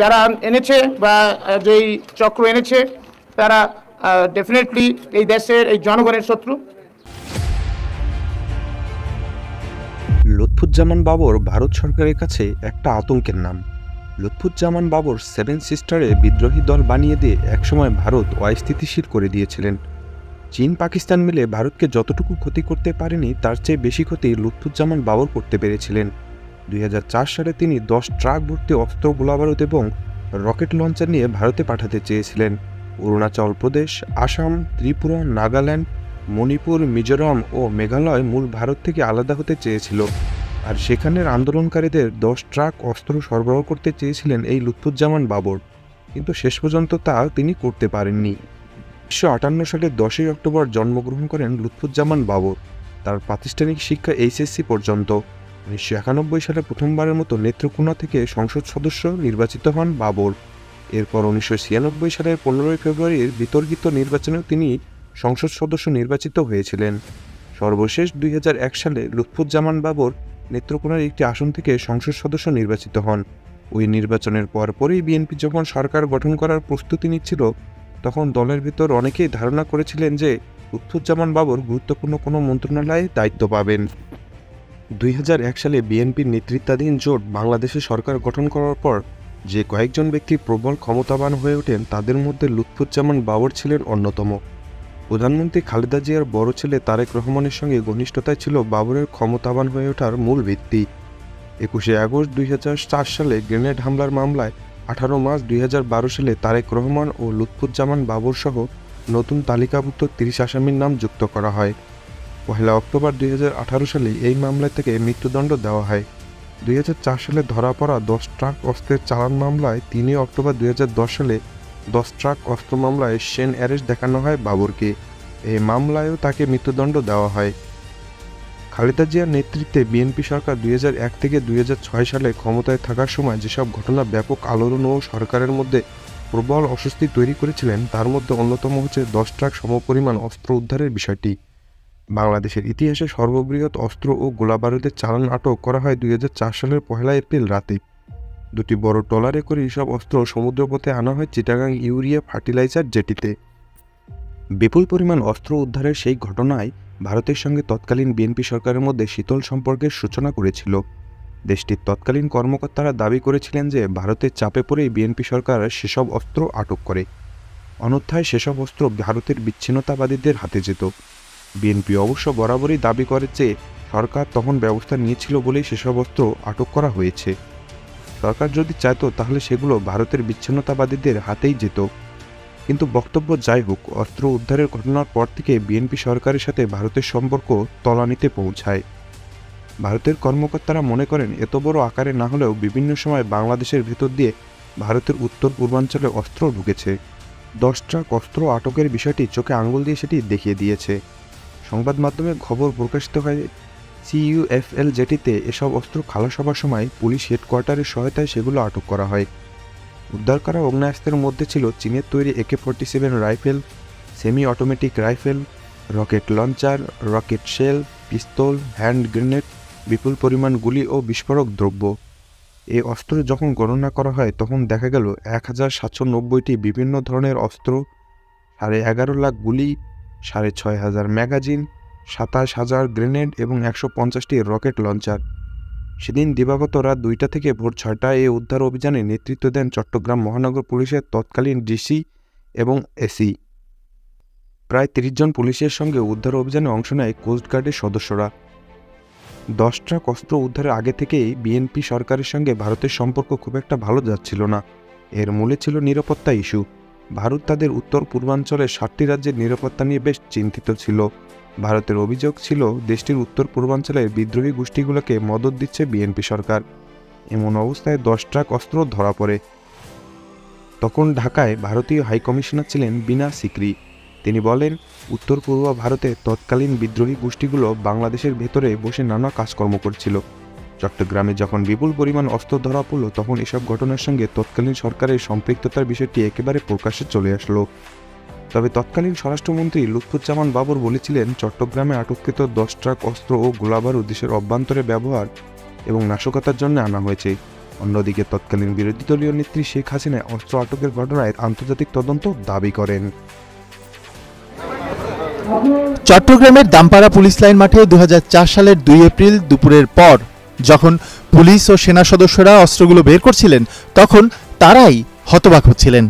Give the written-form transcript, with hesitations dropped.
যারা এনেছে বা যেই চক্র এনেছে তারা ডেফিনেটলি এই দেশের এই জনগণের শত্রু। লুৎফুজ্জামান বাবর ভারত সরকারের কাছে একটা আতঙ্কের নাম। লুৎফুজ্জামান বাবর সেভেন সিস্টারে বিদ্রোহী দল বানিয়ে দিয়ে একসময় ভারত অস্থিতিশীল করে দিয়েছিলেন। চীন পাকিস্তান মিলে ভারতকে যতটুকু ক্ষতি করতে পারেনি তার চেয়ে বেশি ক্ষতি লুৎফুজ্জামান বাবর করতে পেরেছিলেন। 2004 সালে তিনি 10 ট্রাক ভর্তি অস্ত্র, গোলাবারুদ এবং রকেট লঞ্চার নিয়ে ভারতে পাঠাতে চেয়েছিলেন। অরুণাচল প্রদেশ, আসাম, ত্রিপুরা, নাগাল্যান্ড, মণিপুর, মিজোরাম ও মেঘালয় মূল ভারত থেকে আলাদা হতে চেয়েছিল, আর সেখানের আন্দোলনকারীদের 10 ট্রাক অস্ত্র সরবরাহ করতে চেয়েছিলেন এই লুৎফুজ্জামান বাবর, কিন্তু শেষ পর্যন্ত তা তিনি করতে পারেননি। 1958 সালের 10ই অক্টোবর জন্মগ্রহণ করেন লুৎফুজ্জামান বাবর। তার প্রাতিষ্ঠানিক শিক্ষা এইচএসসি পর্যন্ত। 1991 সালে প্রথমবারের মতো নেত্রকোনা থেকে সংসদ সদস্য নির্বাচিত হন বাবর। এরপর 1996 সালের 15ই ফেব্রুয়ারির বিতর্কিত নির্বাচনেও তিনি সংসদ সদস্য নির্বাচিত হয়েছিলেন। সর্বশেষ 2001 সালে লুৎফুজ্জামান বাবর নেত্রকোনার একটি আসন থেকে সংসদ সদস্য নির্বাচিত হন। ওই নির্বাচনের পরপরই বিএনপি যখন সরকার গঠন করার প্রস্তুতি নিচ্ছিল, তখন দলের ভিতর অনেকেই ধারণা করেছিলেন যে লুৎফুজ্জামান বাবর গুরুত্বপূর্ণ কোনো মন্ত্রণালয়ে দায়িত্ব পাবেন। 2001 সালে বিএনপির নেতৃত্বাধীন জোট বাংলাদেশে সরকার গঠন করার পর যে কয়েকজন ব্যক্তি প্রবল ক্ষমতাবান হয়ে ওঠেন তাদের মধ্যে লুৎফুজ্জামান বাবর ছিলেন অন্যতম। প্রধানমন্ত্রী খালেদা জিয়ার বড় ছেলে তারেক রহমানের সঙ্গে ঘনিষ্ঠতায় ছিল বাবরের ক্ষমতাবান হয়ে ওঠার মূল ভিত্তি। 21শে আগস্ট 2004 সালে গ্রেনেড হামলার মামলায় 18 মার্চ 2012 সালে তারেক রহমান ও লুৎফুজ্জামান বাবর সহ নতুন তালিকাভুক্ত 30 আসামির নাম যুক্ত করা হয়। 1 অক্টোবর 2018 সালে এই মামলা থেকে মৃত্যুদণ্ড দেওয়া হয়। 2004 সালে ধরা পড়া 10 ট্রাক অস্ত্রের চালান মামলায় 3 অক্টোবর 2010 সালে 10 ট্রাক অস্ত্র মামলায় সেন অ্যারেস্ট দেখানো হয় বাবরকে। এই মামলায়ও তাকে মৃত্যুদণ্ড দেওয়া হয়। খালেদা জিয়ার নেতৃত্বে বিএনপি সরকার 2001 থেকে 2006 সালে ক্ষমতায় থাকার সময় যেসব ঘটনা ব্যাপক আলোড়ন ও সরকারের মধ্যে প্রবল অস্বস্তি তৈরি করেছিলেন, তার মধ্যে অন্যতম হচ্ছে 10 ট্রাক সমপরিমাণ অস্ত্র উদ্ধারের বিষয়টি। বাংলাদেশের ইতিহাসে সর্ববৃহৎ অস্ত্র ও গোলাবারুদের চালান আটক করা হয় 2004 সালের 1 এপ্রিল রাতে। দুটি বড় ট্রলারে করে এসব অস্ত্র সমুদ্রপথে আনা হয় চিটাগাং ইউরিয়া ফার্টিলাইজার জেটিতে। বিপুল পরিমাণ অস্ত্র উদ্ধারের সেই ঘটনায় ভারতের সঙ্গে তৎকালীন বিএনপি সরকারের মধ্যে শীতল সম্পর্কের সূচনা করেছিল। দেশটির তৎকালীন কর্মকর্তারা দাবি করেছিলেন যে ভারতের চাপে পড়েই বিএনপি সরকার সেসব অস্ত্র আটক করে, অন্যথায় সেসব অস্ত্র ভারতের বিচ্ছিন্নতাবাদীদের হাতে যেত। বিএনপি অবশ্য বরাবরই দাবি করে যে সরকার তখন ব্যবস্থা নিয়েছিল বলেই সেসব অস্ত্র আটক করা হয়েছে। সরকার যদি চাইতো তাহলে সেগুলো ভারতের বিচ্ছিন্নতাবাদীদের হাতেই যেত। কিন্তু বক্তব্য যাই হোক, অস্ত্র উদ্ধারের ঘটনার পর থেকে বিএনপি সরকারের সাথে ভারতের সম্পর্ক তলানিতে পৌঁছায়। ভারতের কর্মকর্তারা মনে করেন এত বড় আকারে না হলেও বিভিন্ন সময় বাংলাদেশের ভেতর দিয়ে ভারতের উত্তর পূর্বাঞ্চলে অস্ত্র ঢুকেছে। 10 ট্রাক অস্ত্র আটকের বিষয়টি চোখে আঙুল দিয়ে সেটি দেখিয়ে দিয়েছে। সংবাদ মাধ্যমে খবর প্রকাশিত হয় CUFL জেটিতে এসব অস্ত্র খালাস হবার সময় পুলিশ হেডকোয়ার্টারের সহায়তায় সেগুলো আটক করা হয়। উদ্ধার করা অগ্নেয়াস্ত্রের মধ্যে ছিল চীনের তৈরি AK-47 rifle, semi automatic rifle, rocket launcher, rocket shell, pistol, hand grenade, বিপুল পরিমাণ গুলি ও বিস্ফোরক দ্রব্য। এই অস্ত্র যখন গণনা করা হয় তখন দেখা গেল 1790টি বিভিন্ন ধরনের অস্ত্র, 11.5 লাখ গুলি, 6500 ম্যাগাজিন, 27,000 গ্রেনেড এবং 150টি রকেট লঞ্চার। সেদিন দিবাগত রাত 2টা থেকে ভোর 6টায় এই উদ্ধার অভিযানে নেতৃত্ব দেন চট্টগ্রাম মহানগর পুলিশের তৎকালীন ডিসি এবং এসি। প্রায় 30 জন পুলিশের সঙ্গে উদ্ধার অভিযানে অংশ নেয় কোস্টগার্ডের সদস্যরা। 10 ট্রাক অস্ত্র উদ্ধারের আগে থেকেই বিএনপি সরকারের সঙ্গে ভারতের সম্পর্ক খুব একটা ভালো যাচ্ছিল না। এর মূলে ছিল নিরাপত্তা ইস্যু। ভারত তাদের উত্তর পূর্বাঞ্চলের 7টি রাজ্যের নিরাপত্তা নিয়ে বেশ চিন্তিত ছিল। ভারতের অভিযোগ ছিল দেশটির উত্তর পূর্বাঞ্চলের বিদ্রোহী গোষ্ঠীগুলোকে মদত দিচ্ছে বিএনপি সরকার। এমন অবস্থায় 10 ট্রাক অস্ত্র ধরা পড়ে। তখন ঢাকায় ভারতীয় হাইকমিশনার ছিলেন বিনা সিকরি। তিনি বলেন, উত্তর পূর্ব ভারতে তৎকালীন বিদ্রোহী গোষ্ঠীগুলো বাংলাদেশের ভেতরে বসে নানা কাজকর্ম করছিল। চট্টগ্রামে যখন বিপুল পরিমাণ অস্ত্র ধরা পড়ল তখন এসব ঘটনার সঙ্গে তৎকালীন সরকারের সম্পৃক্ততার বিষয়টি একেবারে প্রকাশ্যে চলে আসলো। তবে তৎকালীন স্বরাষ্ট্রমন্ত্রী লুৎফুজ্জামান বাবর বলেছিলেন, চট্টগ্রামে আটককৃত 10 ট্রাক অস্ত্র ও গোলাবারুদ দেশের অভ্যন্তরে ব্যবহার এবং নাশকতার জন্য আনা হয়েছে। অন্যদিকে তৎকালীন বিরোধী দলীয় নেত্রী শেখ হাসিনা অস্ত্র আটকের ঘটনায় আন্তর্জাতিক তদন্ত দাবি করেন। চট্টগ্রামের দামপাড়া পুলিশ লাইন মাঠে 2004 সালের 2 এপ্রিল দুপুরের পর যখন পুলিশ ও সেনা সদস্যরা অস্ত্রগুলো বের করছিলেন, তখন তারাই হতবাক হচ্ছিলেন।